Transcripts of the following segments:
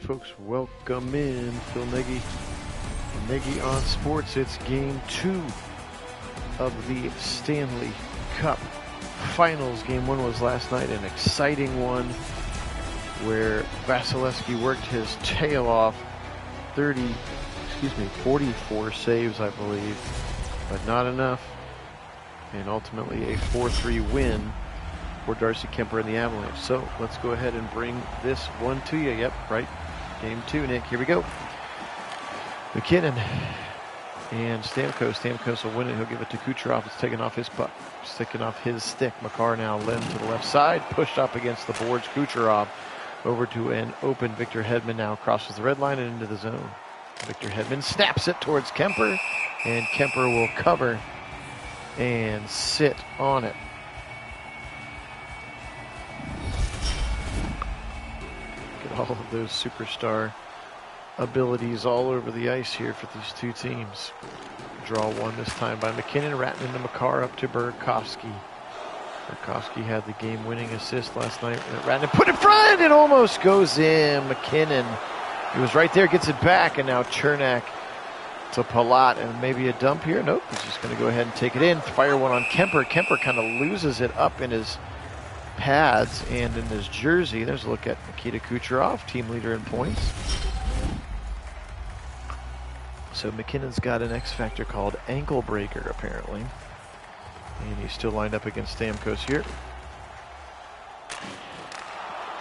folks, welcome in. Phil Nagy, Nagy on Sports. It's game 2 of the Stanley Cup Finals. Game 1 was last night, an exciting one where Vasilevsky worked his tail off. 44 saves, I believe, but not enough. And ultimately a 4-3 win for Darcy Kuemper and the Avalanche. So let's go ahead and bring this one to you. Yep, right. Game 2, Nick. Here we go. McKinnon and Stamkos. Stamkos will win it. He'll give it to Kucherov. It's taken off his puck. Sticking off his stick. Makar now led to the left side. Pushed up against the boards. Kucherov over to an open Victor Hedman. Now crosses the red line and into the zone. Victor Hedman snaps it towards Kuemper. And Kuemper will cover and sit on it. All of those superstar abilities all over the ice here for these two teams. Draw one this time by McKinnon, ratting into Makar up to Burakovsky. Burakovsky had the game-winning assist last night. Ratting put in front, it almost goes in. McKinnon, he was right there, gets it back, and now Cernak to Palat, and maybe a dump here. Nope, he's just going to go ahead and take it in. Fire one on Kuemper. Kuemper kind of loses it up in his pads and in his jersey. There's a look at Nikita Kucherov, team leader in points. So McKinnon's got an X factor called ankle breaker, apparently. And he's still lined up against Stamkos here.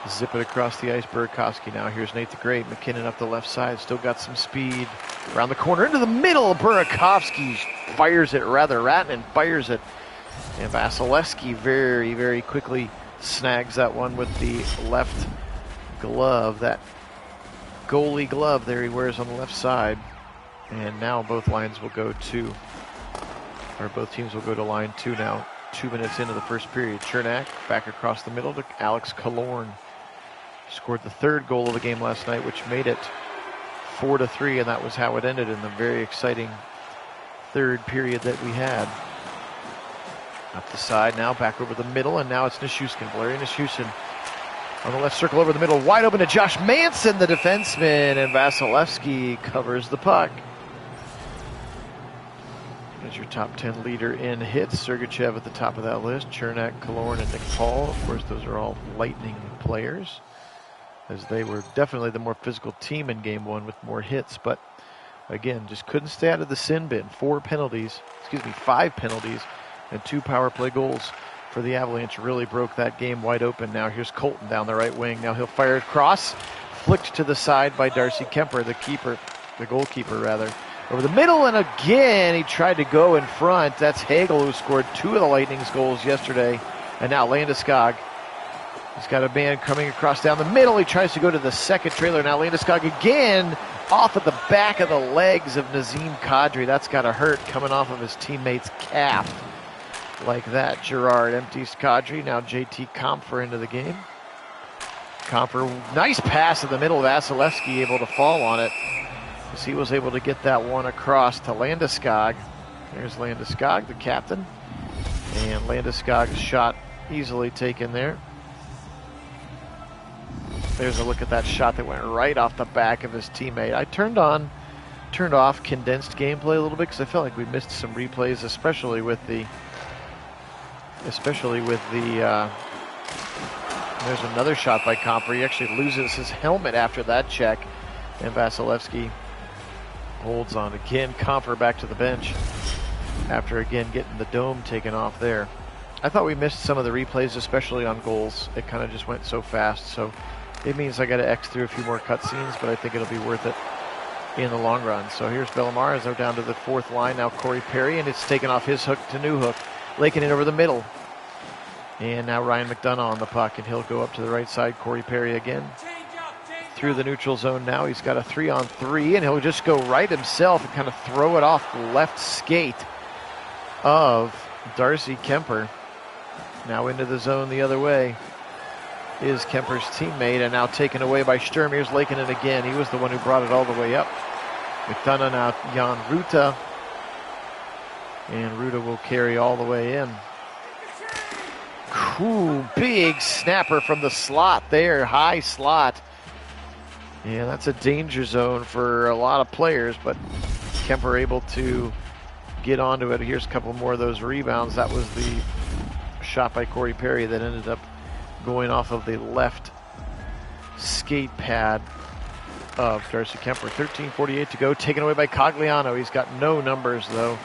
Zip it across the ice, Burakovsky now. Here's Nate the Great. McKinnon up the left side, still got some speed. Around the corner, into the middle. Burakovsky fires it, Ratnan fires it. And Vasilevsky very, very quickly snags that one with the left glove, that goalie glove there he wears on the left side. And now both lines will go to, or both teams will go to line 2 now. 2 minutes into the first period. Cernak back across the middle to Alex Killorn. Scored the 3rd goal of the game last night, which made it 4-3, and that was how it ended in the very exciting 3rd period that we had. Up the side now, back over the middle, and now it's Nichushkin. Valeri Nichushkin on the left circle over the middle, wide open to Josh Manson, the defenseman, and Vasilevsky covers the puck. There's your top 10 leader in hits. Sergachev at the top of that list. Cernak, Killorn, and Nick Paul. Of course, those are all Lightning players, as they were definitely the more physical team in Game 1 with more hits, but again, just couldn't stay out of the sin bin. 5 penalties, and 2 power play goals for the Avalanche really broke that game wide open. Now here's Colton down the right wing. Now he'll fire it across, flicked to the side by Darcy Kuemper, the goalkeeper rather. Over the middle, and again he tried to go in front. That's Hagel, who scored 2 of the Lightning's goals yesterday. And now Landeskog. He's got a man coming across down the middle. He tries to go to the second trailer. Now Landeskog again off at the back of the legs of Nazem Kadri. That's got to hurt, coming off of his teammate's calf. Like that, Gerard empties Kadri. Now JT Compher into the game. Compher, nice pass in the middle. Vasilevsky able to fall on it, as he was able to get that one across to Landeskog. There's Landeskog, the captain. And Landeskog's shot easily taken there. There's a look at that shot that went right off the back of his teammate. I turned off condensed gameplay a little bit because I felt like we missed some replays, especially with the there's another shot by Compher. He actually loses his helmet after that check, and Vasilevsky holds on again. Compher back to the bench after again getting the dome taken off there. I thought we missed some of the replays, especially on goals. It kind of just went so fast, so it means I got to X through a few more cutscenes, but I think it'll be worth it in the long run. So here's Bellemare as they're down to the 4th line. Now Corey Perry, and it's taken off his hook to Newhook. Lakeinen over the middle. And now Ryan McDonough on the puck, and he'll go up to the right side. Corey Perry again. Through the neutral zone now. He's got a 3-on-3, and he'll just go right himself and kind of throw it off the left skate of Darcy Kuemper. Now into the zone the other way is Kemper's teammate, and now taken away by Sturm. Here's Lakeinen again. He was the one who brought it all the way up. McDonough now Jan Ruta. And Ruta will carry all the way in. Ooh, big snapper from the slot there, high slot. Yeah, that's a danger zone for a lot of players, but Kemper able to get onto it. Here's a couple more of those rebounds. That was the shot by Corey Perry that ended up going off of the left skate pad of Darcy Kemper. 13:48 to go, taken away by Cogliano. He's got no numbers though,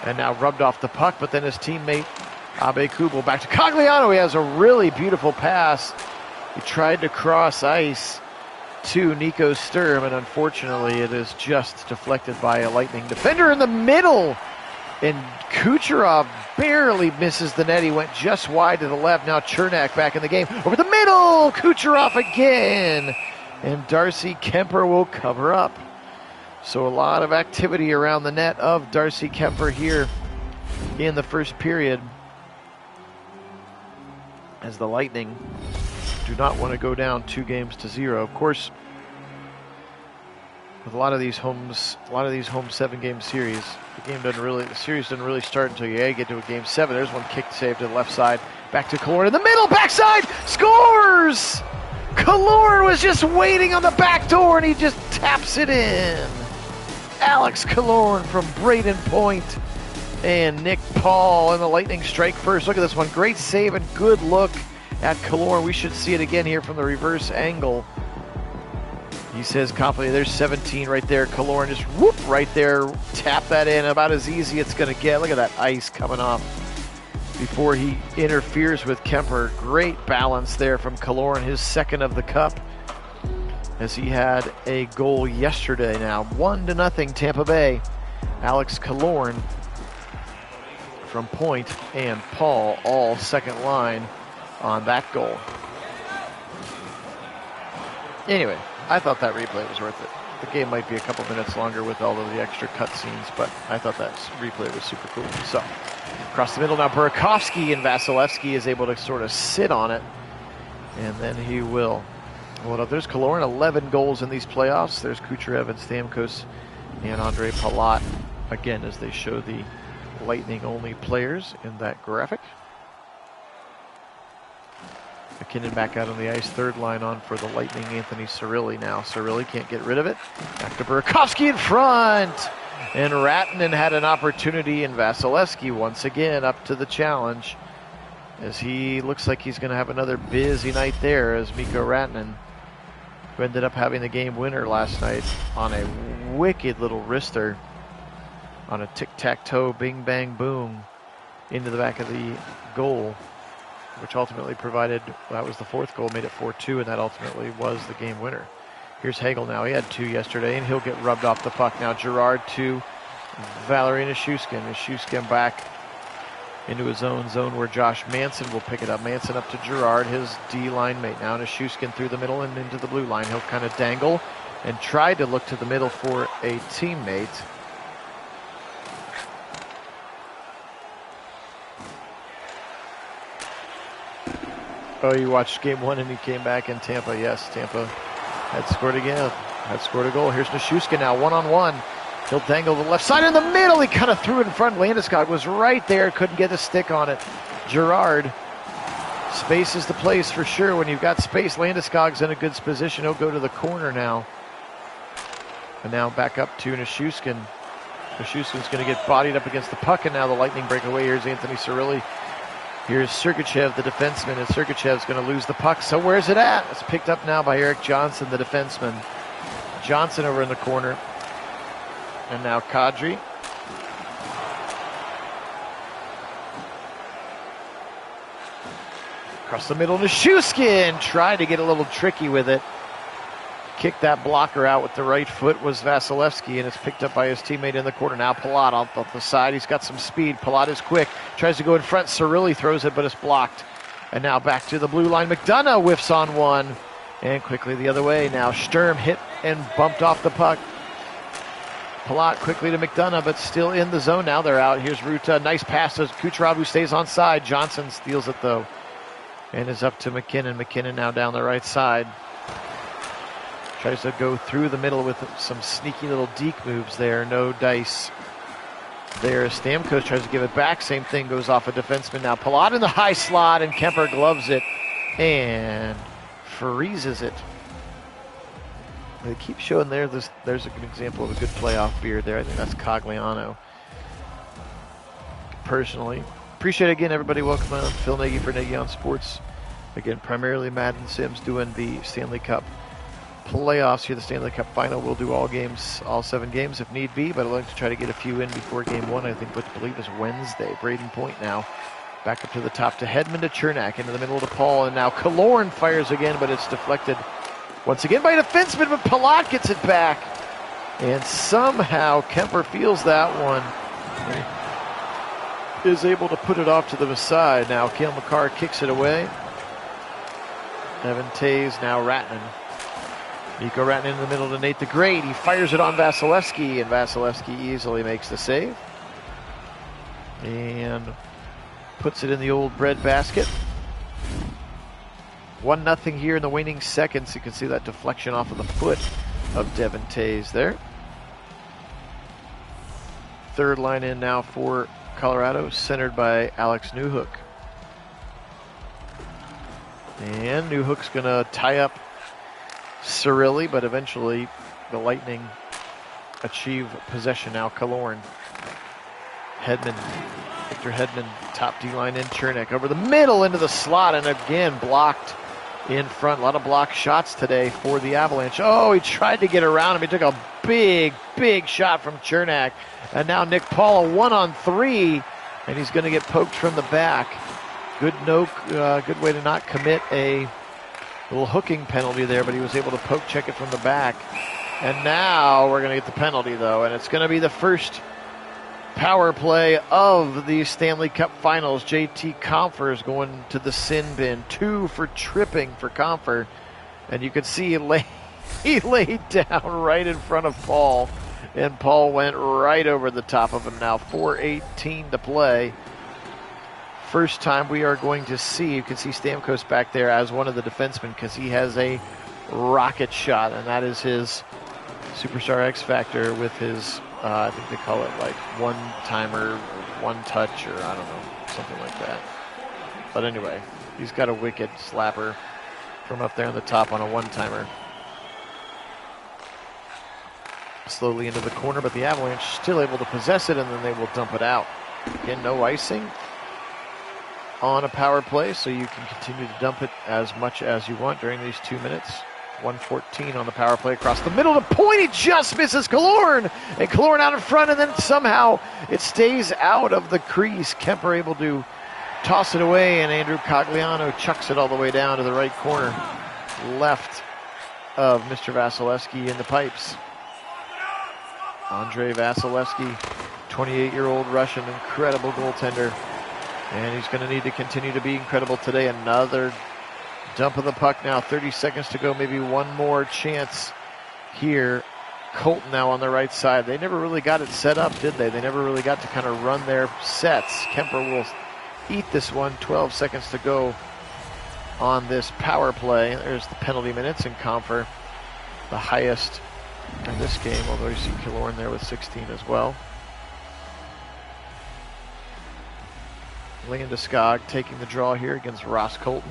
and now rubbed off the puck, but then his teammate Abe Kubel back to Cogliano. He has a really beautiful pass. He tried to cross ice to Nico Sturm, and unfortunately it is just deflected by a Lightning defender in the middle, and Kucherov barely misses the net. He went just wide to the left. Now Chernak back in the game over the middle. Kucherov again, and Darcy Kemper will cover up. So a lot of activity around the net of Darcy Kemper here in the first period, as the Lightning do not want to go down 2-0. Of course, with a lot of these home 7-game series, the series doesn't really start until you get to a game 7. There's one kick save to the left side, back to Killorn in the middle, backside, scores! Killorn was just waiting on the back door, and he just taps it in. Alex Killorn from Braden Point, and Nick Paul, and the Lightning strike first. Look at this one, great save and good look at Killorn. We should see it again here from the reverse angle. He says confidently, there's 17 right there. Killorn just whoop right there, tap that in, about as easy it's going to get. Look at that ice coming off before he interferes with Kemper. Great balance there from Killorn, his second of the cup, as he had a goal yesterday. Now 1-0 Tampa Bay. Alex Killorn from Point and Paul all second line on that goal. Anyway, I thought that replay was worth it. The game might be a couple minutes longer with all of the extra cutscenes, but I thought that replay was super cool. So, across the middle now, Burakovsky, and Vasilevsky is able to sort of sit on it, and then he will. Well, there's Killorn, 11 goals in these playoffs. There's Kucherov and Stamkos and Andre Palat, again, as they show the Lightning-only players in that graphic. McKinnon back out on the ice, third line on for the Lightning, Anthony Cirelli now. Cirelli can't get rid of it. Back to Burakovsky in front. And Ratinen had an opportunity, and Vasilevsky once again up to the challenge, as he looks like he's going to have another busy night there, as Mikko Ratinen, who ended up having the game winner last night on a wicked little wrister on a tic-tac-toe, bing, bang, boom, into the back of the goal, which ultimately provided, that was the fourth goal, made it 4-2, and that ultimately was the game winner. Here's Hagel now. He had 2 yesterday, and he'll get rubbed off the puck. Now Girard to Valeri Nichushkin. Nichushkin back into his own zone where Josh Manson will pick it up. Manson up to Girard, his D-line mate. Now Nichushkin through the middle and into the blue line. He'll kind of dangle and try to look to the middle for a teammate. Oh, you watched game 1 and he came back in Tampa. Yes, Tampa had scored again, had scored a goal. Here's Nichushkin now, one-on-one. He'll dangle the left side in the middle. He kind of threw it in front. Landeskog was right there, couldn't get a stick on it. Girard, space is the place for sure. When you've got space, Landeskog's in a good position. He'll go to the corner now. And now back up to Nichushkin. Nichushkin's going to get bodied up against the puck, and now the Lightning break away. Here's Anthony Cirelli. Here's Sergachev, the defenseman, and Sergachev's going to lose the puck. So where's it at? It's picked up now by Eric Johnson, the defenseman. Johnson over in the corner. And now Kadri. Across the middle, Nichushkin tried to get a little tricky with it. Kicked that blocker out with the right foot was Vasilevsky, and it's picked up by his teammate in the corner. Now Palat off the side. He's got some speed. Palat is quick. Tries to go in front. Cirelli throws it, but it's blocked. And now back to the blue line. McDonough whiffs on one. And quickly the other way. Now Sturm hit and bumped off the puck. Palat quickly to McDonough, but still in the zone. Now they're out. Here's Ruta. Nice pass to Kucherov, who stays on side. Johnson steals it, though, and is up to McKinnon. McKinnon now down the right side. Tries to go through the middle with some sneaky little deke moves there. No dice there. Stamkos tries to give it back. Same thing, goes off a defenseman. Now Palat in the high slot, and Kemper gloves it and freezes it. They keep showing there's an example of a good playoff beard there. I think that's Cogliano. Personally, appreciate it again, everybody. Welcome on. Phil Nagy for Nagy on Sports. Again, primarily Madden Sims doing the Stanley Cup playoffs here, the Stanley Cup Final. We'll do all games, all 7 games if need be, but I'd like to try to get a few in before Game 1. I think what I believe is Wednesday. Braden Point now back up to the top to Hedman to Chernak into the middle to Paul, and now Killorn fires again, but it's deflected once again by a defenseman, but Palat gets it back, and somehow Kemper feels that one. Is able to put it off to the side. Now Cale Makar kicks it away. Evan Tays, now Ratnan. Mikko Ratnan in the middle to Nate the Great. He fires it on Vasilevsky, and Vasilevsky easily makes the save. And puts it in the old bread basket. 1-0 here in the waning seconds. You can see that deflection off of the foot of Devin Tays there. Third line in now for Colorado, centered by Alex Newhook. And Newhook's going to tie up Cirilli, but eventually the Lightning achieve possession now. Killorn. Hedman. Victor Hedman, top D-line in. Chernak over the middle into the slot, and again blocked in front. A lot of block shots today for the Avalanche. Oh, he tried to get around him. He took a big, big shot from Chernak. And now Nick Paul, a 1-on-3, and he's going to get poked from the back. Good way to not commit a little hooking penalty there, but he was able to poke check it from the back. And now we're going to get the penalty, though, and it's going to be the first power play of the Stanley Cup Finals. JT Compher is going to the sin bin. 2 for tripping for Compher, and you can see he laid down right in front of Paul. And Paul went right over the top of him. Now 4:18 to play. First time we are going to see, you can see Stamkos back there as one of the defensemen because he has a rocket shot, and that is his Superstar X Factor with his, I think they call it like one-timer, one-touch, or I don't know, something like that. But anyway, he's got a wicked slapper from up there on the top on a one-timer. Slowly into the corner, but the Avalanche still able to possess it, and then they will dump it out. Again, no icing on a power play, so you can continue to dump it as much as you want during these 2 minutes. 1:14 on the power play across the middle to Point. He just misses Killorn, and Killorn out in front, and then somehow it stays out of the crease. Kemper able to toss it away, and Andrew Cogliano chucks it all the way down to the right corner, left of Mr. Vasilevsky in the pipes. Andrei Vasilevsky, 28-year-old Russian, incredible goaltender. And he's going to need to continue to be incredible today. Another dump of the puck now. 30 seconds to go. Maybe one more chance here. Colton now on the right side. They never really got it set up, did they? They never really got to kind of run their sets. Kemper will eat this one. 12 seconds to go on this power play. There's the penalty minutes, and Compher the highest in this game, although you see Killorn there with 16 as well. Landeskog taking the draw here against Ross Colton.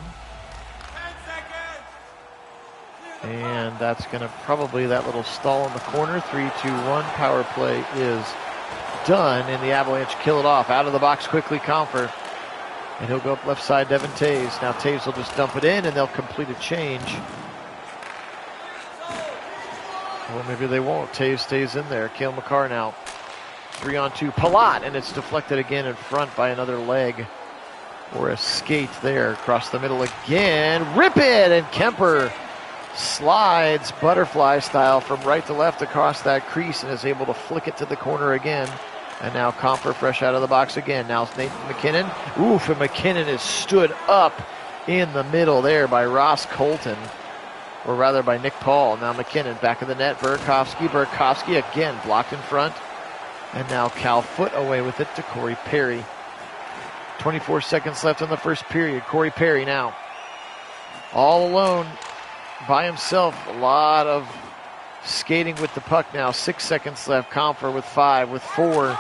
And that's going to probably, that little stall in the corner. 3-2-1, power play is done, and the Avalanche kill it off. Out of the box quickly, Compher. And he'll go up left side, Devin Tays. Now Tays will just dump it in, and they'll complete a change. Well, maybe they won't. Tays stays in there. Cale Makar now. 3-on-2. Palat, and it's deflected again in front by another leg or a skate there across the middle again. Rip it, and Kemper slides butterfly style from right to left across that crease and is able to flick it to the corner again. And now Compher fresh out of the box again. Now it's Nathan McKinnon. Oof, and McKinnon is stood up in the middle there by Ross Colton. Or rather by Nick Paul. Now McKinnon back of the net. Burakovsky again blocked in front. And now Cal Foote away with it to Corey Perry. 24 seconds left in the first period. Corey Perry now all alone by himself. A lot of skating with the puck now. 6 seconds left. Compher with 5, with 4.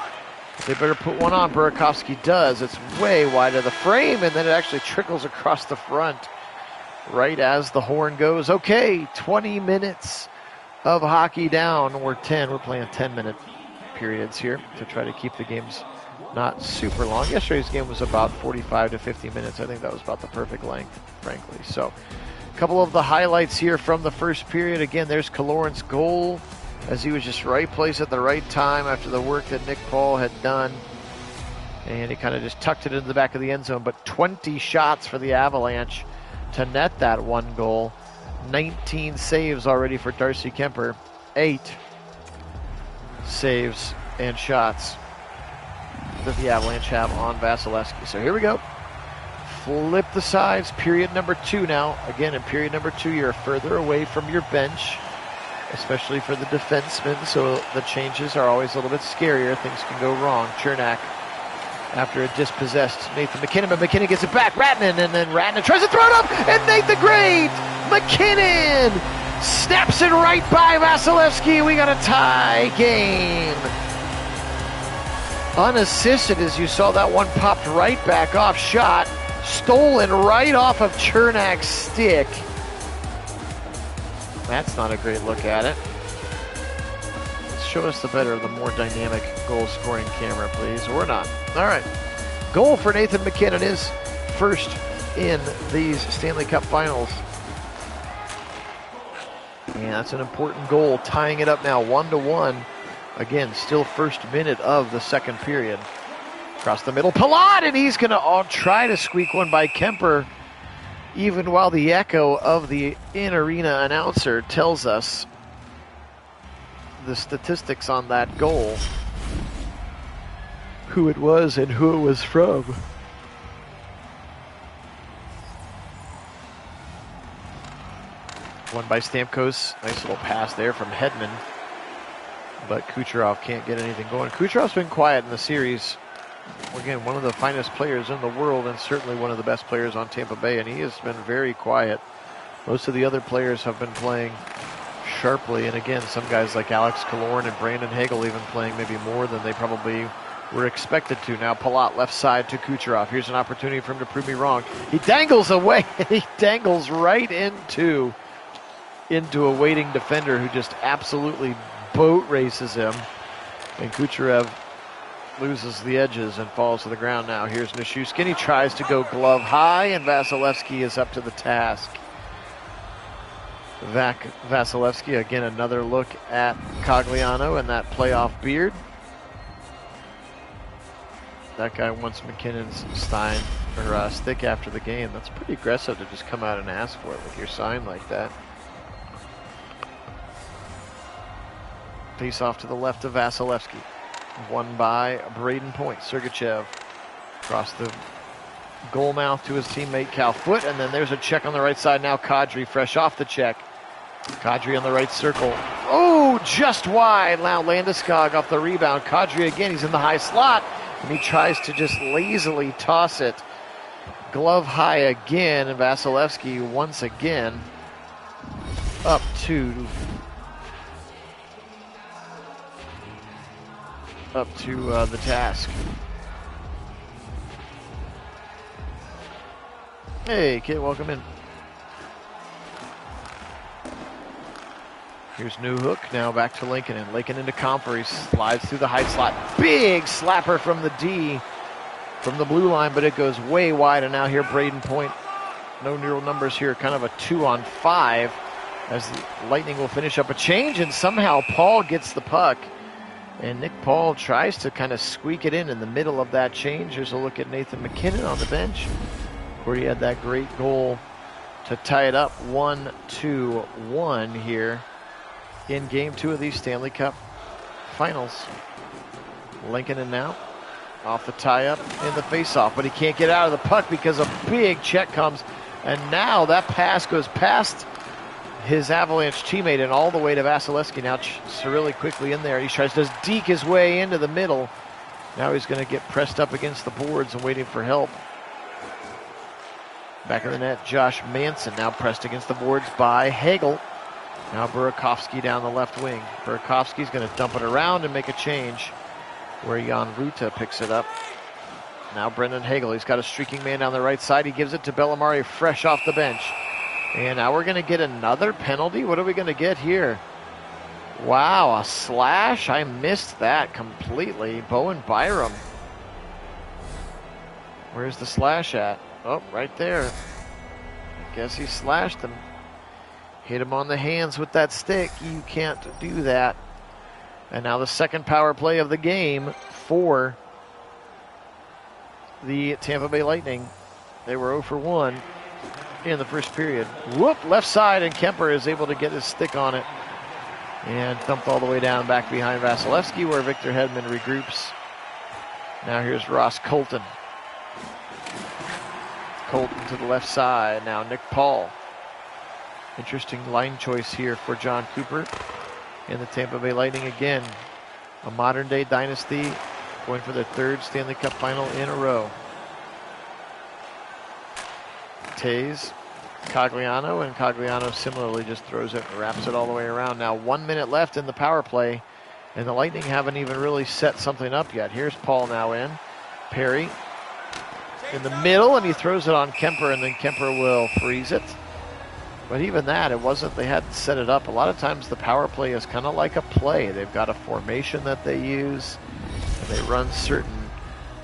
They better put one on. Burakovsky does. It's way wide of the frame, and then it actually trickles across the front right as the horn goes. Okay, 20 minutes of hockey down. We're 10. We're playing 10-minute periods here to try to keep the games not super long. Yesterday's game was about 45 to 50 minutes. I think that was about the perfect length, frankly. So a couple of the highlights here from the first period. Again, there's Kaloran's goal, as he was just right place at the right time after the work that Nick Paul had done. And he kind of just tucked it into the back of the end zone. But 20 shots for the Avalanche to net that one goal. 19 saves already for Darcy Kemper. 8 saves and shots that the Avalanche have on Vasilevsky. So here we go. Flip the sides. Period number 2 now. Again, in period number 2, you're further away from your bench, especially for the defensemen, so the changes are always a little bit scarier. Things can go wrong. Chernak after a dispossessed Nathan MacKinnon, but MacKinnon gets it back. Ratnan, and then Ratnan tries to throw it up, and Nathan Great! MacKinnon snaps it right by Vasilevsky. We got a tie game. Unassisted, as you saw, that one popped right back off. Shot stolen right off of Chernak's stick. That's not a great look at it. Let's show us the better, the more dynamic goal-scoring camera, please. Or not. All right. Goal for Nathan MacKinnon, is first in these Stanley Cup Finals. And that's an important goal, tying it up now 1-1. Again, still first minute of the second period. Across the middle, Palat, and he's going to try to squeak one by Kemper, even while the echo of the in-arena announcer tells us the statistics on that goal, who it was and who it was from. One by Stamkos. Nice little pass there from Hedman. But Kucherov can't get anything going. Kucherov's been quiet in the series. Again, one of the finest players in the world, and certainly one of the best players on Tampa Bay, and he has been very quiet. Most of the other players have been playing sharply, and again, some guys like Alex Killorn and Brandon Hagel even playing maybe more than they probably were expected to. Now Palat left side to Kucherov. Here's an opportunity for him to prove me wrong. He dangles away, and he dangles right into a waiting defender who just absolutely boat races him, and Kucherov loses the edges and falls to the ground now. Here's Nichushkin. He tries to go glove high, and Vasilevsky is up to the task. Vasilevsky, again, another look at Cogliano and that playoff beard. That guy wants McKinnon's stick after the game. That's pretty aggressive to just come out and ask for it with your sign like that. Face off to the left of Vasilevsky. Won by Braden Point. Sergachev across the goal mouth to his teammate Cal Foote, and then there's a check on the right side now. Kadri fresh off the check. Kadri on the right circle. Oh, just wide. Now Landeskog off the rebound. Kadri again, he's in the high slot, and he tries to just lazily toss it. Glove high again, and Vasilevsky once again up to the task. Hey, kid, welcome in. Here's Newhook, now back to Lincoln, and Lincoln into Comfer. He slides through the high slot. Big slapper from the D, from the blue line, but it goes way wide, and now here Braden Point. No real numbers here, kind of a 2-on-5, as the Lightning will finish up a change, and somehow Paul gets the puck. And Nick Paul tries to kind of squeak it in the middle of that change. Here's a look at Nathan MacKinnon on the bench, where he had that great goal to tie it up 1-1 here in Game 2 of these Stanley Cup Finals. Lincoln in now, off the tie-up in the face-off, but he can't get out of the puck because a big check comes, and now that pass goes past his Avalanche teammate and all the way to Vasilevsky. Now Cirilli quickly in there. He tries to deke his way into the middle. Now he's going to get pressed up against the boards and waiting for help. Back of the net, Josh Manson now pressed against the boards by Hagel. Now Burakovsky down the left wing. Burakovsky's going to dump it around and make a change where Jan Ruta picks it up. Now Brendan Hagel, he's got a streaking man down the right side. He gives it to Bellemare fresh off the bench. And now we're going to get another penalty. What are we going to get here? Wow, a slash? I missed that completely. Bowen Byram. Where's the slash at? Oh, right there. I guess he slashed him. Hit him on the hands with that stick. You can't do that. And now the second power play of the game for the Tampa Bay Lightning. They were 0 for 1 in the first period. Whoop, left side, and Kemper is able to get his stick on it and dumped all the way down back behind Vasilevsky, where Victor Hedman regroups. Now here's Ross Colton. Colton to the left side. Now Nick Paul. Interesting line choice here for John Cooper and the Tampa Bay Lightning again. A modern day dynasty going for their third Stanley Cup final in a row. Tays, Cogliano, and Cogliano similarly just throws it and wraps it all the way around. Now 1 minute left in the power play, and the Lightning haven't even really set something up yet. Here's Paul now in. Perry in the middle, and he throws it on Kemper, and then Kemper will freeze it. But even that, it wasn't, they hadn't set it up. A lot of times the power play is kind of like a play. They've got a formation that they use, and they run certain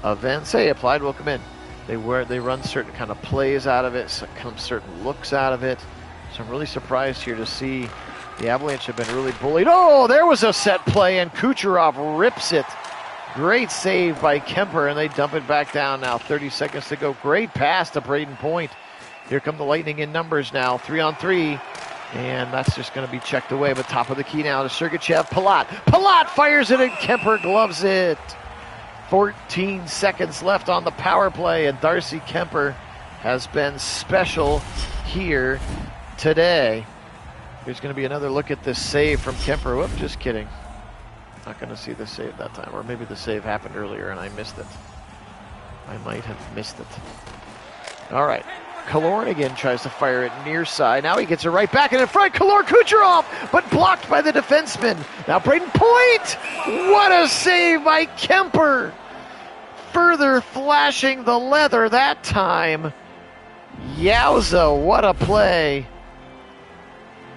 events. Hey, Applied, welcome in. They run certain kind of plays out of it, certain looks out of it. So I'm really surprised here to see the Avalanche have been really bullied. Oh, there was a set play, and Kucherov rips it. Great save by Kemper, and they dump it back down now. 30 seconds to go. Great pass to Braden Point. Here come the Lightning in numbers now, 3-on-3, and that's just going to be checked away. But top of the key now to Sergachev. Palat fires it, and Kemper gloves it. 14 seconds left on the power play, and Darcy Kemper has been special here today. There's going to be another look at this save from Kemper. Whoop, just kidding. Not going to see the save that time, or maybe the save happened earlier and I missed it. I might have missed it. All right. Killorn again tries to fire it near side. Now he gets it right back and in front. Killorn Kucherov, but blocked by the defenseman. Now Braden Point. What a save by Kemper. Further flashing the leather that time. Yowza, what a play.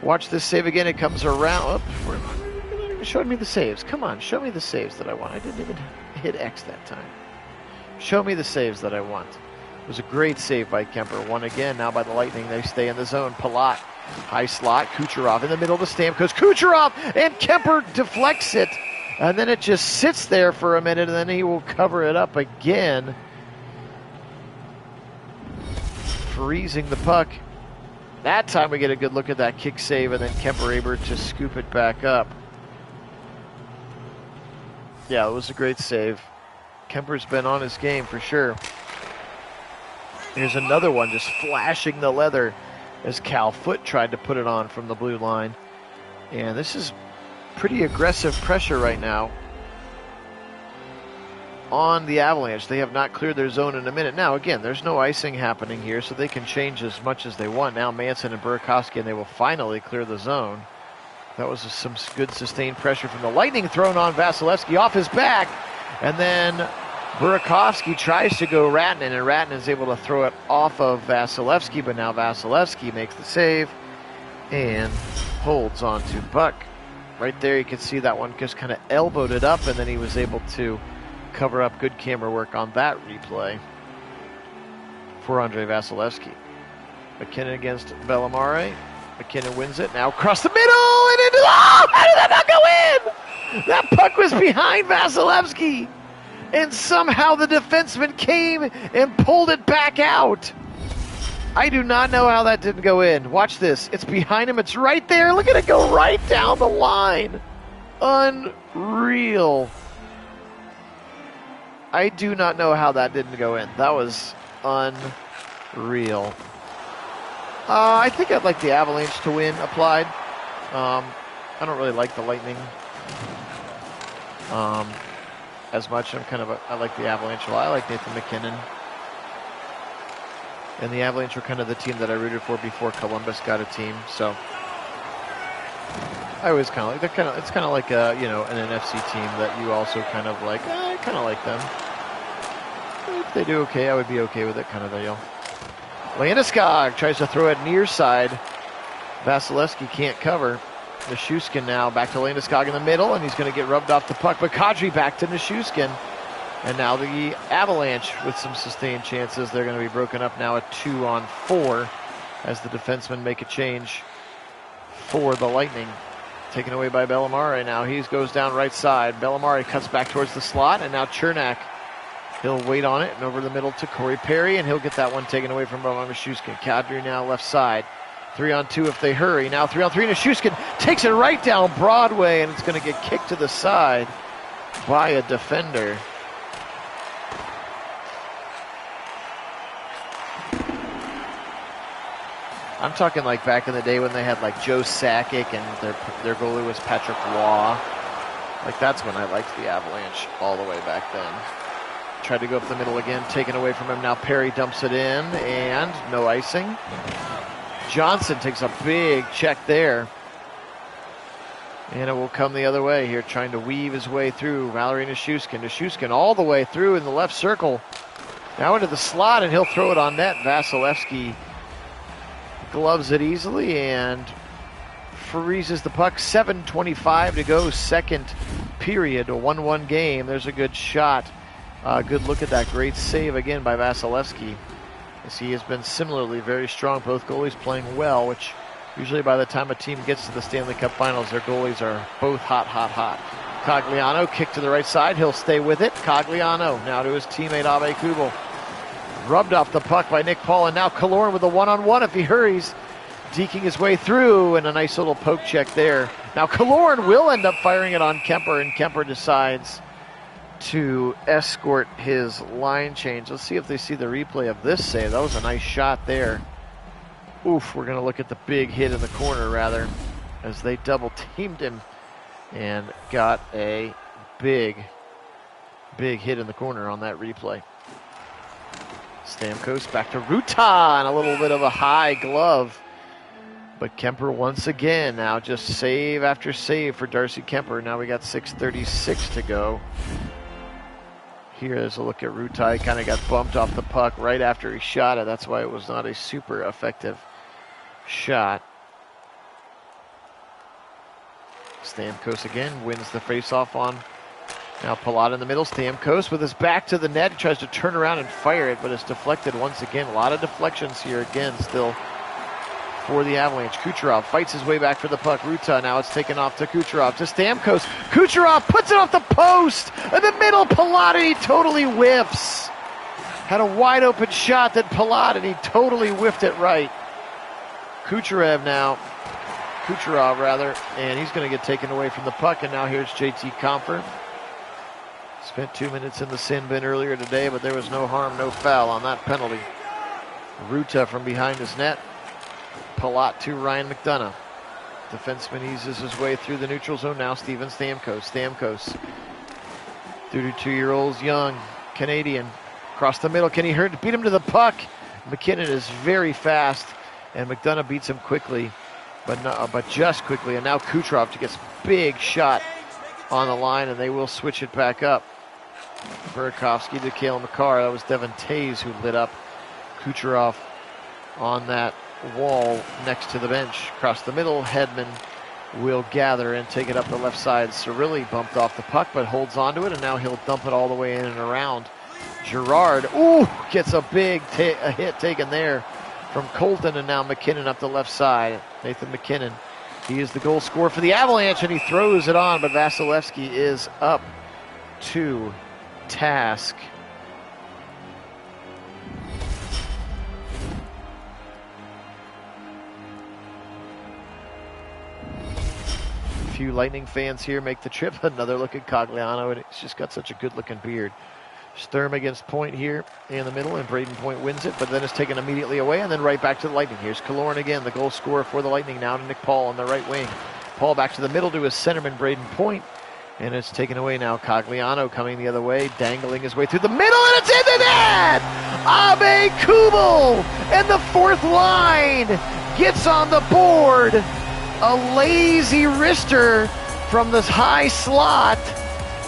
Watch this save again. It comes around. Oh, show me the saves. Come on, show me the saves that I want. I didn't even hit X that time. Show me the saves that I want. It was a great save by Kemper. One again now by the Lightning. They stay in the zone. Palat, high slot. Kucherov in the middle of the Stamkos. Kucherov, and Kemper deflects it. And then it just sits there for a minute, and then he will cover it up again. Freezing the puck. That time we get a good look at that kick save, and then Kemper able to scoop it back up. Yeah, it was a great save. Kemper's been on his game for sure. Here's another one just flashing the leather as Cal Foote tried to put it on from the blue line. And this is pretty aggressive pressure right now on the Avalanche. They have not cleared their zone in a minute. Now, again, there's no icing happening here, so they can change as much as they want. Now Manson and Burakovsky, and they will finally clear the zone. That was some good sustained pressure from the Lightning thrown on Vasilevsky off his back. And then Burakovsky tries to go Ratnan, and Ratnan is able to throw it off of Vasilevsky, but now Vasilevsky makes the save and holds on to Buck. Right there, you can see that one just kind of elbowed it up, and then he was able to cover up. Good camera work on that replay for Andrei Vasilevsky. McKinnon against Bellemare. McKinnon wins it. Now across the middle and into the... Oh, how did that not go in? That puck was behind Vasilevsky, and somehow the defenseman came and pulled it back out. I do not know how that didn't go in. Watch this. It's behind him. It's right there. Look at it go right down the line. Unreal. I do not know how that didn't go in. That was unreal. I think I'd like the Avalanche to win, Applied. I don't really like the Lightning as much. I like the Avalanche a lot. I like Nathan McKinnon. And the Avalanche were kind of the team that I rooted for before Columbus got a team. So I always kind of like, it's kind of like an NFC team that you also kind of like. I kind of like them. If they do okay, I would be okay with it, kind of deal. Landeskog tries to throw it near side. Vasilevsky can't cover. Nichushkin now back to Landeskog in the middle, and he's going to get rubbed off the puck. But Kadri back to Nichushkin. And now the Avalanche with some sustained chances. They're going to be broken up now at 2-on-4 as the defensemen make a change for the Lightning. Taken away by Bellemare now. He goes down right side. Bellemare cuts back towards the slot, and now Cernak. He'll wait on it and over the middle to Corey Perry, and he'll get that one taken away from Nichushkin. Kadri now left side. 3-on-2 if they hurry. Now 3-on-3. Nichushkin takes it right down Broadway, and it's going to get kicked to the side by a defender. I'm talking like back in the day when they had like Joe Sakic and their goalie was Patrick Waugh. Like that's when I liked the Avalanche all the way back then. Tried to go up the middle again, taken away from him. Now Perry dumps it in, and no icing. Johnson takes a big check there. And it will come the other way here, trying to weave his way through. Valeri Nichushkin. Nichushkin all the way through in the left circle. Now into the slot, and he'll throw it on net. Vasilevsky gloves it easily and freezes the puck. 7:25 to go, second period, a 1-1 game. There's a good shot. Good look at that. Great save again by Vasilevsky, as he has been similarly very strong. Both goalies playing well, which usually by the time a team gets to the Stanley Cup Finals, their goalies are both hot, hot, hot. Cogliano kick to the right side. He'll stay with it. Cogliano now to his teammate Abe Kubel. Rubbed off the puck by Nick Paul, and now Killorn with a one-on-one if he hurries. Deking his way through, and a nice little poke check there. Now Killorn will end up firing it on Kemper, and Kemper decides to escort his line change. Let's see if they see the replay of this save. That was a nice shot there. Oof, we're going to look at the big hit in the corner, rather, as they double-teamed him and got a big hit in the corner on that replay. Stamkos back to Rutan, a little bit of a high glove. But Kemper once again, now just save after save for Darcy Kemper. Now we got 6:36 to go. Here's a look at Rutan. He kind of got bumped off the puck right after he shot it. That's why it was not a super effective shot. Stamkos again wins the faceoff on. Now Palat in the middle. Stamkos with his back to the net. He tries to turn around and fire it, but it's deflected once again. A lot of deflections here again still for the Avalanche. Kucherov fights his way back for the puck. Ruta, now it's taken off to Kucherov. To Stamkos. Kucherov puts it off the post. In the middle, Palat, and he totally whiffs. Had a wide open shot that Palat, and he totally whiffed it right. Kucherov, and he's going to get taken away from the puck, and now here's JT Compher. Spent 2 minutes in the sin bin earlier today, but there was no harm, no foul on that penalty. Ruta from behind his net. Palat to Ryan McDonough. Defenseman eases his way through the neutral zone. Now Steven Stamkos. Stamkos, 32-year-old young Canadian. Across the middle. Can he beat him to the puck? McKinnon is very fast, and McDonough beats him quickly, but just quickly. And now Kucherov gets big shot on the line, and they will switch it back up. Burakovsky to Cale Makar. That was Devon Tays who lit up Kucherov on that wall next to the bench. Across the middle, Hedman will gather and take it up the left side. Cirilli bumped off the puck, but holds onto it, and now he'll dump it all the way in and around. Girard, gets a big hit taken there from Colton, and now McKinnon up the left side. Nathan McKinnon, he is the goal scorer for the Avalanche, and he throws it on, but Vasilevsky is up to task. A few Lightning fans here make the trip. Another look at Cogliano, and it's just got such a good-looking beard. Sturm against Point here in the middle, and Braden Point wins it, but then it's taken immediately away, and then right back to the Lightning. Here's Killorn again, the goal scorer for the Lightning, now to Nick Paul on the right wing. Paul back to the middle to his centerman, Braden Point, and it's taken away now. Cogliano coming the other way, dangling his way through the middle, and it's in the net! Abe Kubel, and the fourth line gets on the board. A lazy wrister from this high slot,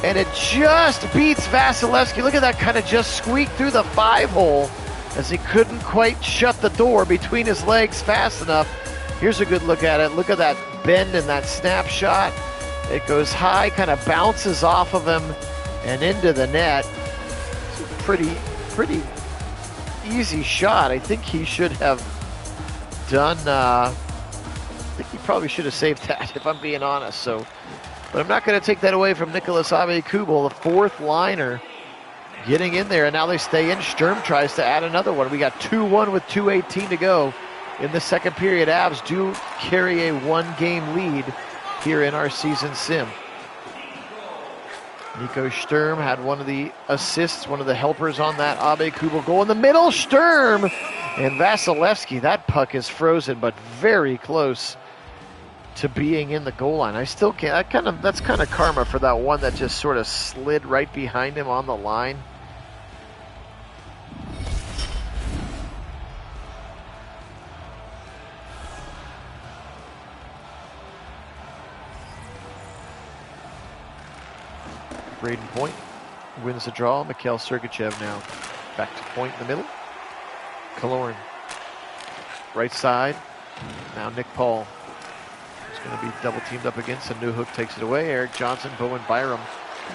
and it just beats Vasilevsky. Look at that, kind of just squeaked through the 5-hole as he couldn't quite shut the door between his legs fast enough. Here's a good look at it. Look at that bend in that snapshot. It goes high, kind of bounces off of him and into the net. It's a pretty easy shot. I think he should have done, I think he probably should have saved that, if I'm being honest. So, but I'm not going to take that away from Nicholas Ave-Kubel, the fourth liner, getting in there, and now they stay in. Sturm tries to add another one. We got 2-1 with 2:18 to go in the second period. Avs do carry a one-game lead here in our season sim. Nico Sturm had one of the assists, one of the helpers on that Ave-Kubel goal in the middle. Sturm and Vasilevsky. That puck is frozen, but very close to being in the goal line. I still can't. That's kind of karma for that one that just sort of slid right behind him on the line. Braden Point wins the draw. Mikhail Sergachev now back to point in the middle. Killorn, right side. Now Nick Paul is going to be double teamed up against, and Newhook takes it away. Eric Johnson, Bowen Byram.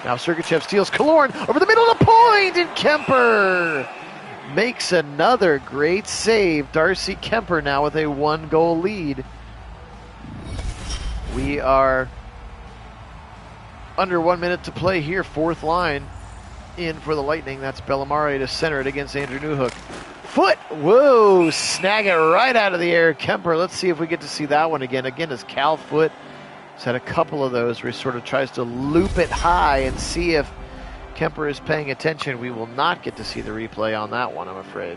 Now Sergachev steals Killorn over the middle of the point, and Kemper makes another great save. Darcy Kemper now with a 1-goal lead. We are under 1 minute to play here. Fourth line in for the Lightning. That's Bellamare to center it against Andrew Newhook. Foot! Whoa! Snag it right out of the air. Kemper, let's see if we get to see that one again. Again, as Cal Foot has had a couple of those where he sort of tries to loop it high and see if Kemper is paying attention. We will not get to see the replay on that one, I'm afraid.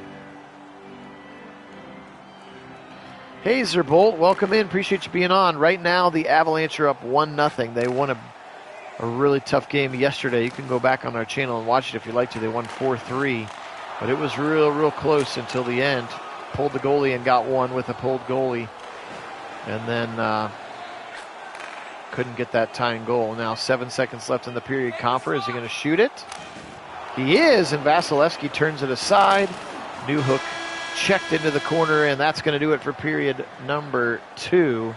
Hey, Zerbolt, welcome in. Appreciate you being on. Right now, the Avalanche are up 1-0. They won a really tough game yesterday. You can go back on our channel and watch it if you'd like to. They won 4-3, but it was real close until the end. Pulled the goalie and got one with a pulled goalie, and then couldn't get that tying goal. Now 7 seconds left in the period. Compher, is he going to shoot it? He is, and Vasilevsky turns it aside. Newhook checked into the corner, and that's going to do it for period number 2.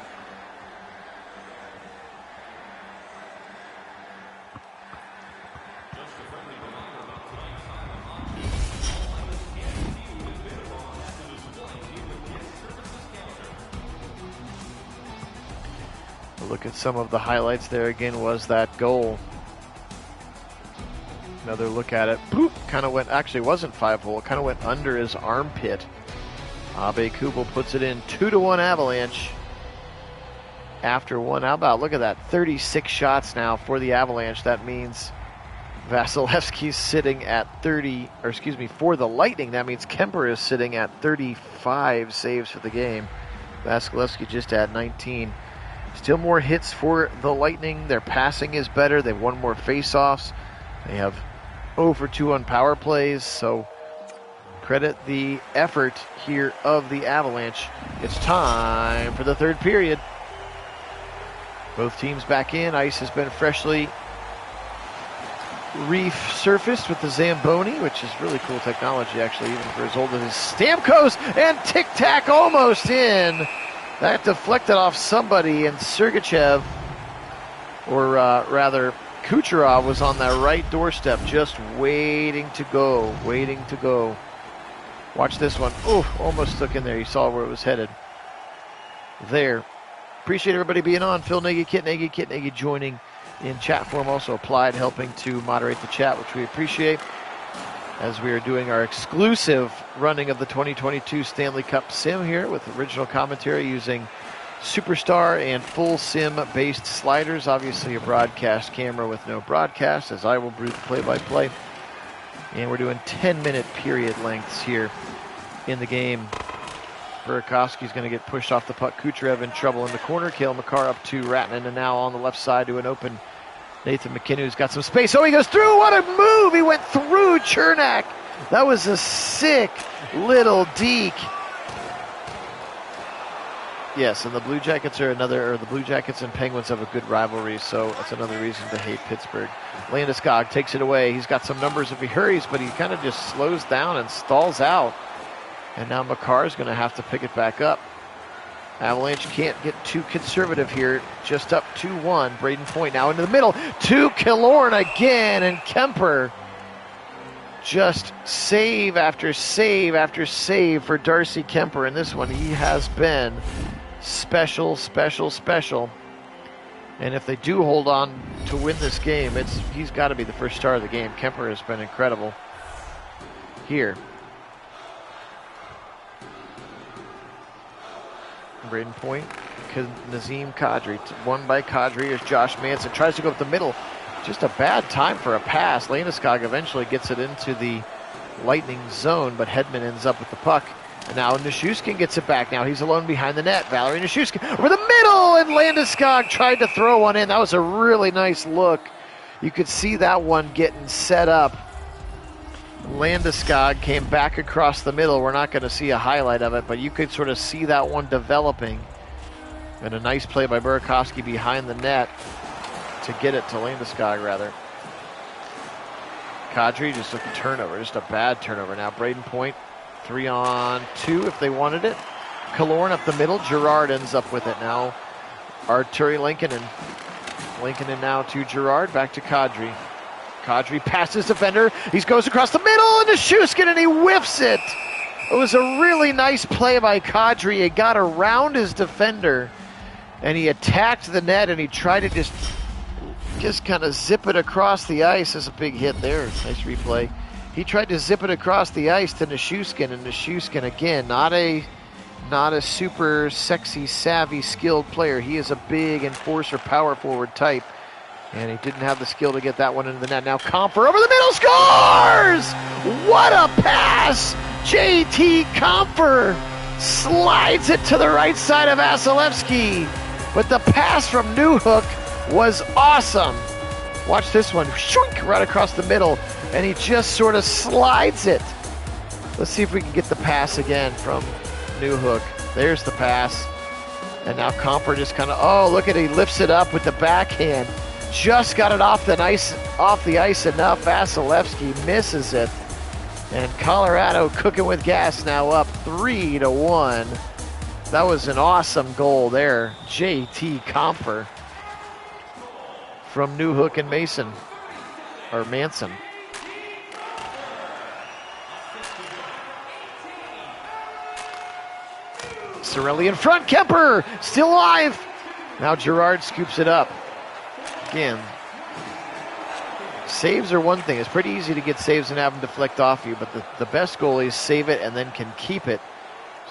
Look at some of the highlights there. Again, was that goal. Another look at it. Boop! Kind of went, actually it wasn't 5-hole. It kind of went under his armpit. Ave-Kubel puts it in. 2-1 Avalanche. After one. How about, look at that. 36 shots now for the Avalanche. That means Vasilevsky's sitting at 30, or excuse me, for the Lightning. That means Kemper is sitting at 35 saves for the game. Vasilevsky just at 19. Still more hits for the Lightning. Their passing is better. They've won more faceoffs. They have 0-for-2 on power plays. So credit the effort here of the Avalanche. It's time for the third period. Both teams back in. Ice has been freshly resurfaced with the Zamboni, which is really cool technology, actually, even for as old as his Stamkos, and tic-tac almost in. That deflected off somebody, and Sergachev, or rather Kucherov, was on that right doorstep just waiting to go. Watch this one. Oh, almost stuck in there. You saw where it was headed. There. Appreciate everybody being on. Phil Nagy, Kit Nagy joining in chat form, also applied, helping to moderate the chat, which we appreciate, as we are doing our exclusive running of the 2022 Stanley Cup Sim here with original commentary using Superstar and full sim-based sliders. Obviously a broadcast camera with no broadcast, as I will do the play-by-play. And we're doing 10-minute period lengths here in the game. Burakovsky's going to get pushed off the puck. Kucherov in trouble in the corner. Cale Makar up to Ratnan, and now on the left side to an open Nathan McKinnon's got some space. Oh, he goes through. What a move. He went through Chernak. That was a sick little deke. Yes, and the Blue Jackets are the Blue Jackets and Penguins have a good rivalry, so that's another reason to hate Pittsburgh. Landeskog takes it away. He's got some numbers if he hurries, but he kind of just slows down and stalls out. And now Makar's going to have to pick it back up. Avalanche can't get too conservative here. Just up 2-1. Braden Point now into the middle. To Killorn again, and Kemper. Just save after save after save for Darcy Kemper in this one. He has been special, special, special. And if they do hold on to win this game, he's got to be the first star of the game. Kemper has been incredible here. Braden Point, Nazem Kadri, won by Kadri as Josh Manson tries to go up the middle. Just a bad time for a pass. Landeskog eventually gets it into the Lightning zone, but Hedman ends up with the puck. And now Nichushkin gets it back. Now he's alone behind the net. Valeri Nichushkin over the middle, and Landeskog tried to throw one in. That was a really nice look. You could see that one getting set up. Landeskog came back across the middle. We're not going to see a highlight of it, but you could sort of see that one developing. And a nice play by Burakovsky behind the net to get it to Landeskog, rather. Kadri just took a turnover, just a bad turnover. Now Braden Point, 3-on-2 if they wanted it. Killorn up the middle. Girard ends up with it now. Arturi Lankinen. Lankinen now to Girard, back to Kadri. Kadri passes defender. He goes across the middle and to Nichushkin, and he whiffs it. It was a really nice play by Kadri. He got around his defender and he attacked the net, and he tried to just kind of zip it across the ice. That's a big hit there. Nice replay. He tried to zip it across the ice to Nichushkin, and Nichushkin, again, not a super sexy, savvy, skilled player. He is a big enforcer, power forward type, and he didn't have the skill to get that one into the net. Now Compher over the middle, scores! What a pass! JT Compher slides it to the right side of Vasilevsky, but the pass from Newhook was awesome. Watch this one, shunk, right across the middle, and he just sort of slides it. Let's see if we can get the pass again from Newhook. There's the pass. And now Compher just kind of, oh, look at it, he lifts it up with the backhand. Just got it off the ice enough. Vasilevsky misses it. And Colorado cooking with gas, now up 3-1. That was an awesome goal there. JT Compher from Newhook and Manson. Cirelli in front, Kemper still alive. Now Girard scoops it up. Again, saves are one thing. It's pretty easy to get saves and have them deflect off you, but the best goalies save it and then can keep it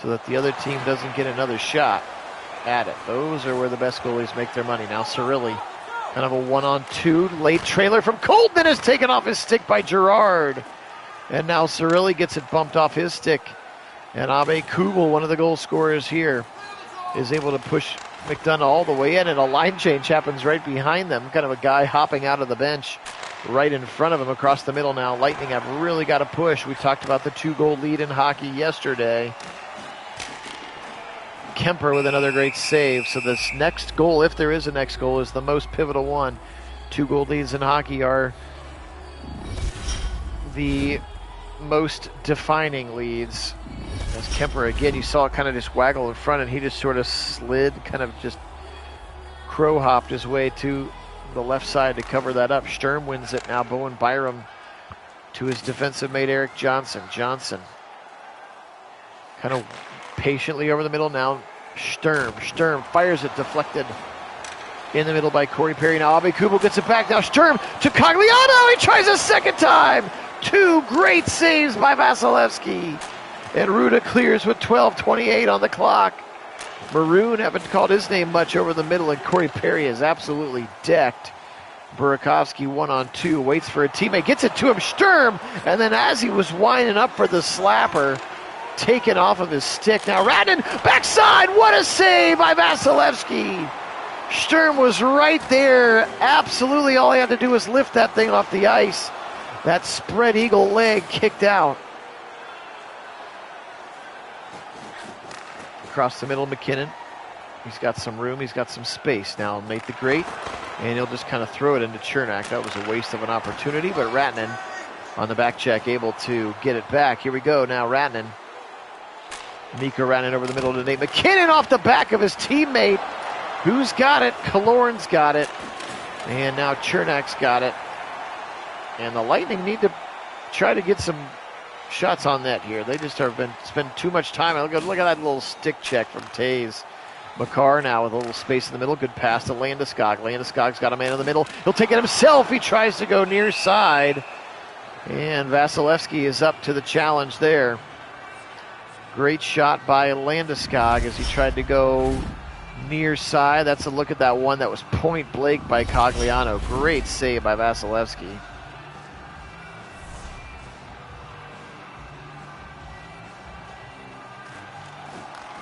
so that the other team doesn't get another shot at it. Those are where the best goalies make their money. Now Cirelli, kind of a 1-on-2. Late trailer from Colton is taken off his stick by Girard. And now Cirelli gets it bumped off his stick. And Abe Kubel, one of the goal scorers here, is able to push McDonough all the way in, and a line change happens right behind them. Kind of a guy hopping out of the bench right in front of him across the middle now. Lightning have really got to push. We talked about the 2-goal lead in hockey yesterday. Kemper with another great save. So this next goal, if there is a next goal, is the most pivotal one. 2-goal leads in hockey are the most defining leads. As Kemper, again, you saw it kind of just waggle in front, and he just sort of slid, kind of just crow hopped his way to the left side to cover that up. Sturm wins it now. Bowen Byram to his defensive mate Eric Johnson. Johnson kind of patiently over the middle now. Sturm fires it, deflected in the middle by Corey Perry. Now Abe Kubel gets it back. Now Sturm to Cogliano. He tries a second time. 2 great saves by Vasilevsky. And Ruda clears with 12:28 on the clock. Maroon haven't called his name much over the middle, and Corey Perry is absolutely decked. Burakovsky 1-on-2, waits for a teammate, gets it to him, Sturm, and then as he was winding up for the slapper, taken off of his stick. Now Radden, backside, what a save by Vasilevsky. Sturm was right there. Absolutely all he had to do was lift that thing off the ice. That spread eagle leg kicked out. Across the middle, McKinnon. He's got some room, he's got some space. Now Nate the Great, and he'll just kind of throw it into Chernak. That was a waste of an opportunity, but Ratnan on the back check able to get it back. Here we go now, Ratnan. Mika ran it over the middle to Nate McKinnon off the back of his teammate. Who's got it? Killorn's got it. And now Chernak's got it. And the Lightning need to try to get some shots on net here. They just have been spending too much time. Look at that little stick check from Taves. Makar now with a little space in the middle. Good pass to Landeskog. Landeskog's got a man in the middle. He'll take it himself. He tries to go near side. And Vasilevsky is up to the challenge there. Great shot by Landeskog as he tried to go near side. That's a look at that one that was point blank by Cogliano. Great save by Vasilevsky.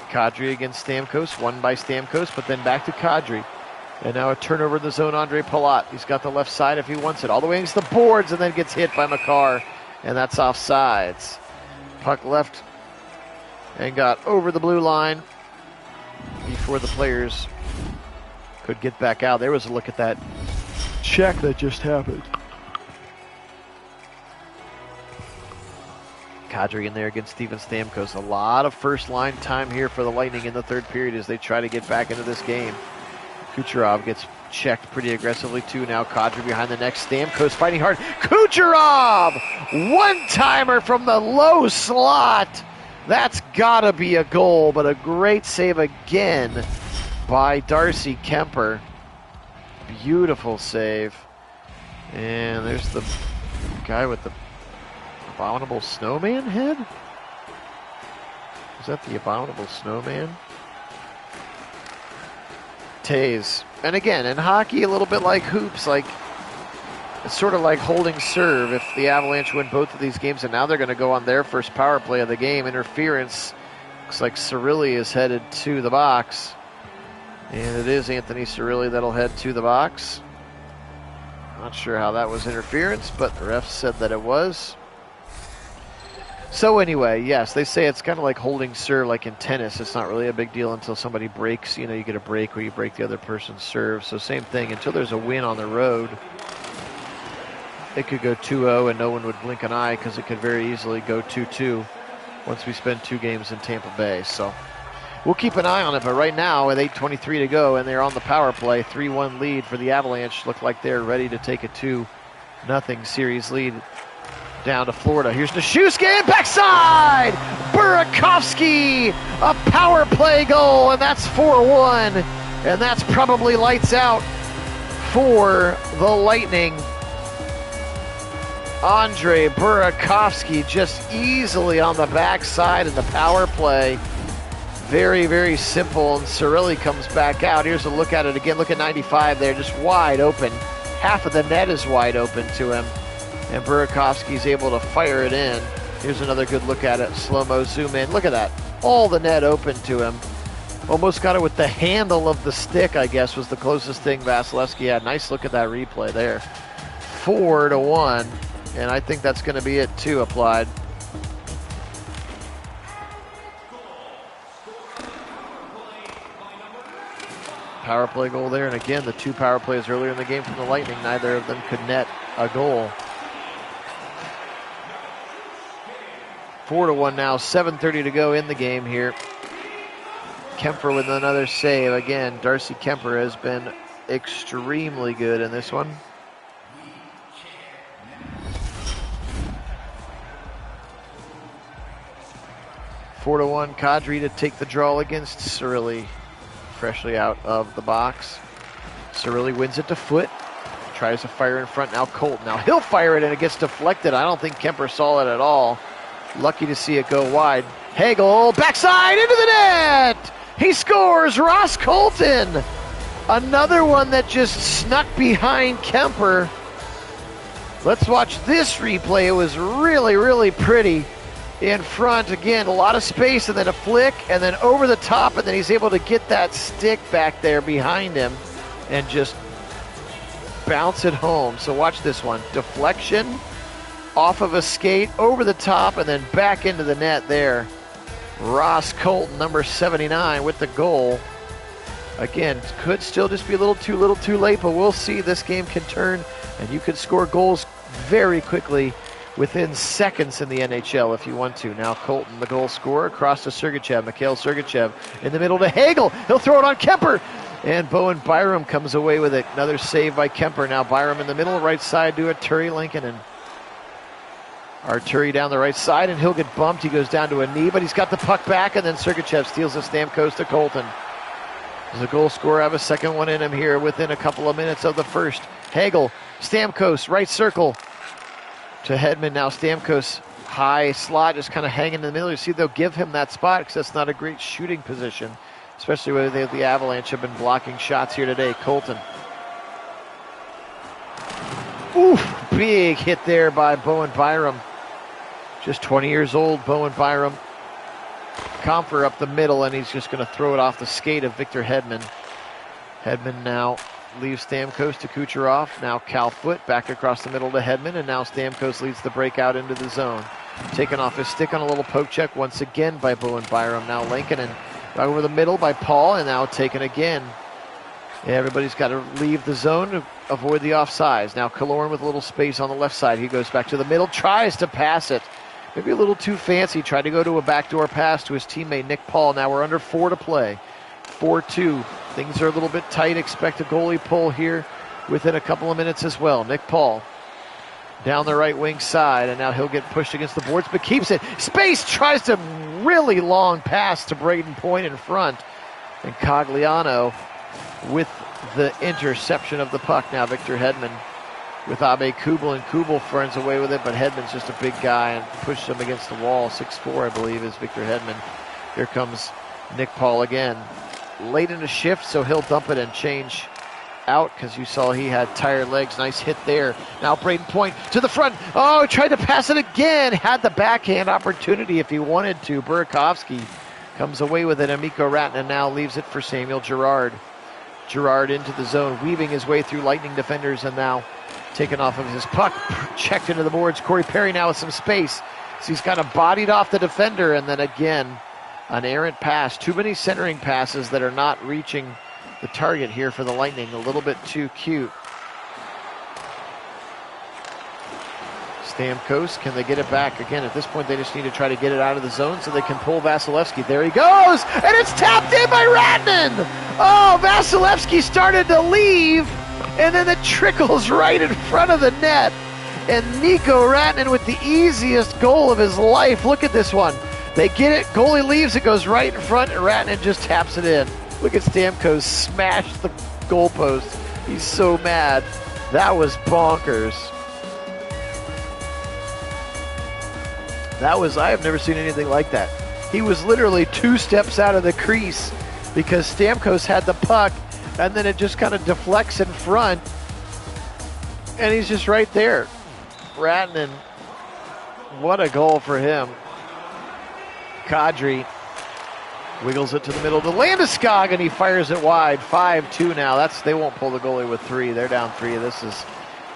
Kadri against Stamkos, won by Stamkos, but then back to Kadri. And now a turnover in the zone, Andre Palat. He's got the left side if he wants it. All the way against the boards and then gets hit by Makar. And that's offsides. Puck left and got over the blue line before the players could get back out. There was a look at that check that just happened. Kadri in there against Steven Stamkos. A lot of first line time here for the Lightning in the third period as they try to get back into this game. Kucherov gets checked pretty aggressively too. Now Kadri behind the neck. Stamkos fighting hard. Kucherov! One-timer from the low slot. That's gotta be a goal, but a great save again by Darcy Kemper. Beautiful save. And there's the guy with the Abominable Snowman head? Is that the Abominable Snowman? Taves. And again, in hockey, a little bit like hoops, like it's sort of like holding serve. If the Avalanche win both of these games, and now they're going to go on their first power play of the game, interference. Looks like Cirilli is headed to the box. And it is Anthony Cirilli that'll head to the box. Not sure how that was interference, but the ref said that it was. So anyway, yes, they say it's kind of like holding serve, like in tennis. It's not really a big deal until somebody breaks. You know, you get a break where you break the other person's serve. So same thing, until there's a win on the road, it could go 2-0 and no one would blink an eye because it could very easily go 2-2 once we spend 2 games in Tampa Bay. So we'll keep an eye on it. But right now, with 8:23 to go, and they're on the power play, 3-1 lead for the Avalanche. Look like they're ready to take a 2-0 series lead down to Florida. Here's Nichushkin, backside! Burakovsky, a power play goal, and that's 4-1. And that's probably lights out for the Lightning. Andre Burakovsky just easily on the backside in the power play. Very, very simple, and Cirilli comes back out. Here's a look at it again. Look at 95 there, just wide open. Half of the net is wide open to him. And Burakovsky's able to fire it in. Here's another good look at it. Slow-mo zoom in. Look at that. All the net open to him. Almost got it with the handle of the stick, I guess, was the closest thing Vasilevsky had. Nice look at that replay there. 4-1. And I think that's going to be it, too, applied. Power play goal there. And again, the 2 power plays earlier in the game from the Lightning, neither of them could net a goal. 4-1 now, 7:30 to go in the game here. Kemper with another save. Again, Darcy Kemper has been extremely good in this one. Four to 1, Kadri to take the draw against Cirilli, freshly out of the box. Cirilli wins it to Foot. Tries to fire in front. Now Colton. Now he'll fire it and it gets deflected. I don't think Kemper saw it at all. Lucky to see it go wide. Hagel, backside into the net! He scores! Ross Colton! Another one that just snuck behind Kemper. Let's watch this replay. It was really, really pretty. In front, again, a lot of space, and then a flick, and then over the top, and then he's able to get that stick back there behind him and just bounce it home. So watch this one. Deflection, off of a skate, over the top, and then back into the net there. Ross Colton, number 79, with the goal. Again, could still just be a little too late, but we'll see. This game can turn, and you can score goals very quickly within seconds in the NHL if you want to. Now Colton, the goal scorer, across to Sergachev. Mikhail Sergachev in the middle to Hagel. He'll throw it on Kemper. And Bowen Byram comes away with it. Another save by Kemper. Now Byram in the middle, right side to Arturi Lincoln. Arturi down the right side, and he'll get bumped. He goes down to a knee, but he's got the puck back, and then Sergachev steals the Stamkos to Colton. Does the goal scorer have a second one in him here within a couple of minutes of the first? Hagel, Stamkos, right circle to Hedman. Now Stamkos, high slot, just kind of hanging in the middle. You see, they'll give him that spot because that's not a great shooting position, especially where the Avalanche have been blocking shots here today. Colton. Oof, big hit there by Bowen Byram. Just 20 years old, Bowen Byram. Comfer up the middle, and he's just going to throw it off the skate of Victor Hedman. Hedman now leaves Stamkos to Kucherov. Now Cal Foote back across the middle to Hedman, and now Stamkos leads the breakout into the zone. Taken off his stick on a little poke check once again by Bowen Byram. Now Lankinen over the middle by Paul, and now taken again. Yeah, everybody's got to leave the zone to avoid the offsides. Now Killorn with a little space on the left side. He goes back to the middle, tries to pass it. Maybe a little too fancy. Tried to go to a backdoor pass to his teammate Nick Paul. Now we're under 4 to play. 4-2. Things are a little bit tight. Expect a goalie pull here within a couple of minutes as well. Nick Paul down the right wing side, and now he'll get pushed against the boards, but keeps it. Space, tries to really long pass to Braden Point in front. And Cogliano with the interception of the puck. Now Victor Hedman with Abe Kubel, and Kubel finds away with it, but Hedman's just a big guy and pushed him against the wall. 6'4", I believe, is Victor Hedman. Here comes Nick Paul again. Late in the shift, so he'll dump it and change out because you saw he had tired legs. Nice hit there. Now Braden Point to the front. Oh, tried to pass it again. Had the backhand opportunity if he wanted to. Burakovsky comes away with it, and Mikko Rantanen now leaves it for Samuel Girard. Girard into the zone, weaving his way through Lightning defenders, and now taken off of his puck, checked into the boards. Corey Perry now with some space. So he's kind of bodied off the defender, and then again, an errant pass. Too many centering passes that are not reaching the target here for the Lightning. A little bit too cute. Stamkos, can they get it back? Again, at this point, they just need to try to get it out of the zone so they can pull Vasilevsky. There he goes, and it's tapped in by Rantanen. Oh, Vasilevsky started to leave, and then it trickles right in front of the net. And Mikko Rantanen with the easiest goal of his life. Look at this one. They get it, goalie leaves, it goes right in front, and Rantanen just taps it in. Look at Stamkos smash the goalpost. He's so mad. That was bonkers. I have never seen anything like that. He was literally 2 steps out of the crease because Stamkos had the puck, and then it just kind of deflects in front, and he's just right there. Rantanen, what a goal for him. Kadri wiggles it to the middle to Landeskog, and he fires it wide. 5-2 now. They won't pull the goalie with 3. They're down 3. This is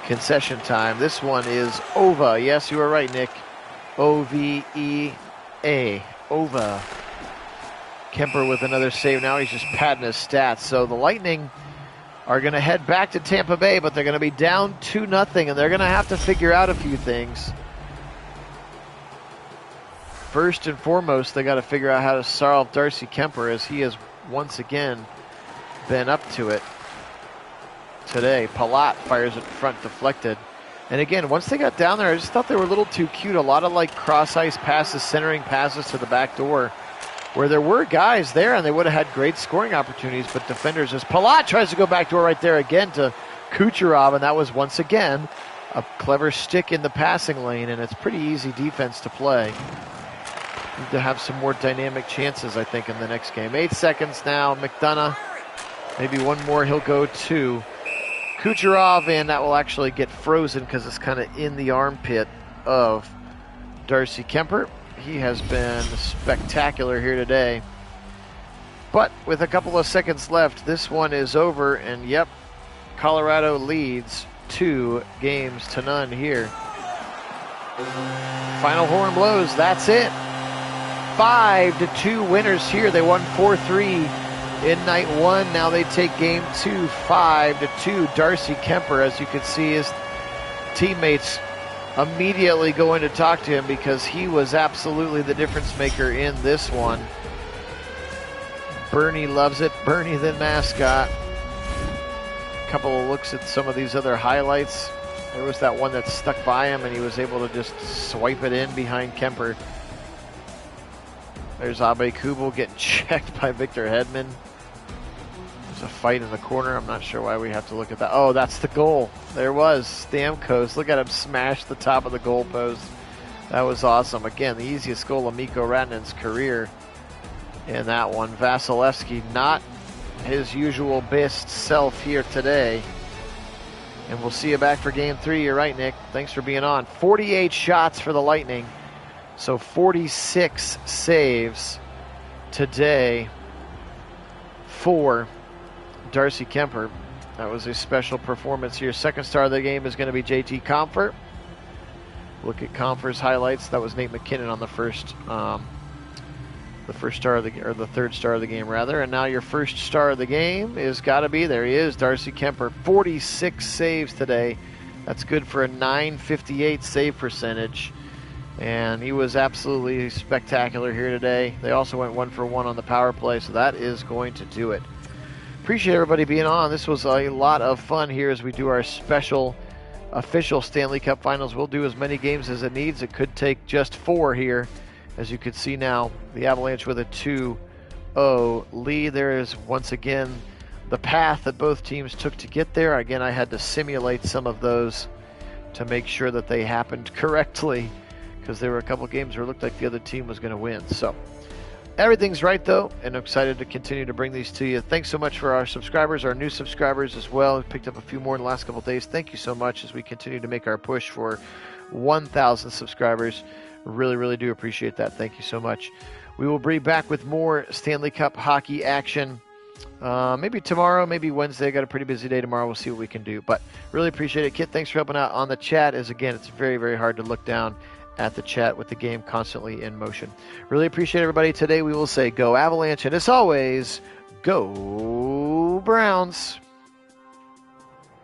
concession time. This one is Ova. Yes, you were right, Nick. O-V-E-A. Ova. Kemper with another save. Now he's just padding his stats. So the Lightning are going to head back to Tampa Bay, but they're going to be down 2-0, and they're going to have to figure out a few things. First and foremost, they got to figure out how to solve Darcy Kemper, as he has once again been up to it today. Palat fires it front, deflected. And again, once they got down there, I just thought they were a little too cute. A lot of like cross-ice passes, centering passes to the back door, where there were guys there and they would have had great scoring opportunities, but defenders, as Palat tries to go back door right there again to Kucherov, and that was once again a clever stick in the passing lane, and it's pretty easy defense to play. Need to have some more dynamic chances, I think, in the next game. 8 seconds now. McDonough, maybe one more, he'll go to Kucherov, and that will actually get frozen because it's kind of in the armpit of Darcy Kemper. He has been spectacular here today. But with a couple of seconds left, this one is over, and yep, Colorado leads 2-0 here. Final horn blows, that's it. 5-2 winners here. They won 4-3 in night 1. Now they take game 2, 5-2. Darcy Kemper, as you can see, his teammates immediately going to talk to him because he was absolutely the difference maker in this one. Bernie loves it. Bernie the mascot. A couple of looks at some of these other highlights. There was that one that stuck by him and he was able to just swipe it in behind Kemper. There's Abe Kubel getting checked by Victor Hedman. There's a fight in the corner. I'm not sure why we have to look at that. Oh, that's the goal. There was Stamkos. Look at him smash the top of the goal post. That was awesome. Again, the easiest goal of Mikko Rantanen's career in that one. Vasilevsky, not his usual best self here today. And we'll see you back for game 3. You're right, Nick. Thanks for being on. 48 shots for the Lightning. So 46 saves today for Darcy Kuemper. That was a special performance here. Second star of the game is going to be JT Compher. Look at Compher's highlights. That was Nate McKinnon on the first star of the, or the third star of the game rather. And now your first star of the game is got to be, there he is, Darcy Kuemper. 46 saves today. That's good for a .958 save percentage. And he was absolutely spectacular here today. They also went 1 for 1 on the power play, so that is going to do it. Appreciate everybody being on. This was a lot of fun here as we do our special official Stanley Cup Finals. We'll do as many games as it needs. It could take just 4 here. As you can see now, the Avalanche with a 2-0 lead. There is once again the path that both teams took to get there. Again, I had to simulate some of those to make sure that they happened correctly, because there were a couple games where it looked like the other team was going to win. So everything's right, though, and I'm excited to continue to bring these to you. Thanks so much for our subscribers, our new subscribers as well. We picked up a few more in the last couple of days. Thank you so much as we continue to make our push for 1,000 subscribers. Really, really do appreciate that. Thank you so much. We will be back with more Stanley Cup hockey action. Maybe tomorrow, maybe Wednesday. I got a pretty busy day tomorrow. We'll see what we can do. But really appreciate it. Kit, thanks for helping out on the chat. As again, it's very, very hard to look down at the chat with the game constantly in motion. Really appreciate everybody. Today we will say go Avalanche, and as always, go Browns.